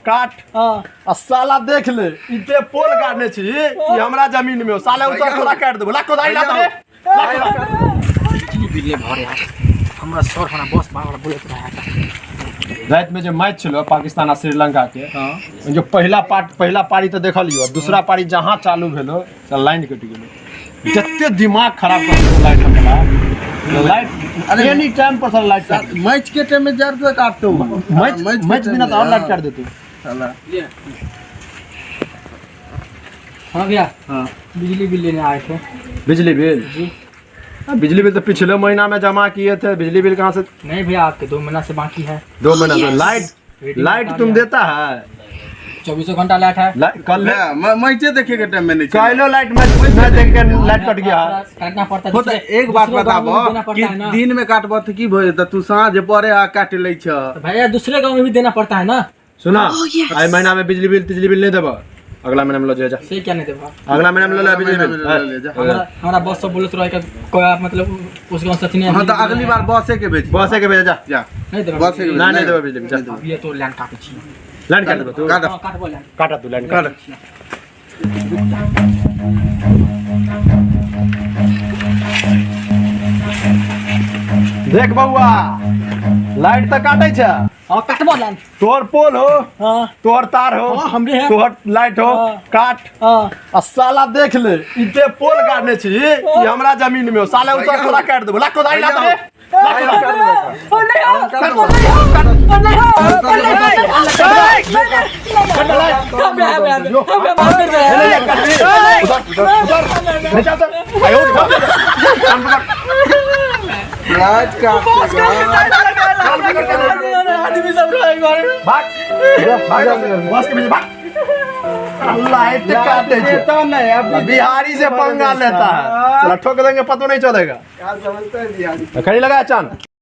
काट आ साला देख ले इते पोल गाड़ने छी कि हमरा जमीन में साले उतर थोड़ा काट देबो ला कोदाई ला रे बिल्ले भरे यार हमरा सर हमरा बस बाबा बोलत रहा रात में जो मैच चलो पाकिस्तान आ श्रीलंका के जो पहला पारी तो देख लियो दूसरा पारी जहां चालू भेलो लाइन कट गेलो जत्ते दिमाग खराब कर देलो लाइट हमला लाइट एनी टाइम पर लाइट मैच के टाइम में जर तो काटतो मैच बिना तो और लाइट काट देते साला हां भैया हां बिजली बिल लेने आए थे। बिजली बिल जी बिजली बिल तो पिछले महीना में जमा किए थे बिजली बिल कहाँ से नहीं भैया आपके 2 महीना से बाकी है 2 महीना से लाइट तुम देता है 24 घंटा लाइट है कल मैचे देखे के टाइम में नहीं कलो लाइट मैच देख के लाइट कट गया काटना पड़ता है होता एक बात बताबो कि दिन में काटबो तो की भए त तू सांझ परे आ काट लै छ भैया दूसरे गांव में भी देना पड़ता है ना। सुना आई महीना में बिजली बिल नहीं देबो अगला महीना में लो जा से क्या नहीं देबा अगला महीना में ले बिजली बिल हमारा बॉस सब बोलत रहा है मतलब उस गांव सचिन हां तो अगली बार बसे के भेज जा नहीं देबा बसे के नहीं देबो बिजली बिल जा ये तो लैंड काटे छी लाइन काट दो तू काट बोल काटा तू लाइन काट देख बउआ लाइट तक काटे छ हां काटबो लैंड तोर पोल हो हां तोर तार हो हमरे है तोहर लाइट हो काट आ साला देख ले इते पोल गाड़ने छी कि हमरा जमीन में साले उतर थोड़ा काट देबो ला कोदाई ला रे लाइट काट आदमी सब लाइट काटे देता नहीं अब बिहारी से पंगा लेता है ठोक देंगे पता नहीं चलेगा क्या समझता है बिहारी खड़ी लगा चांद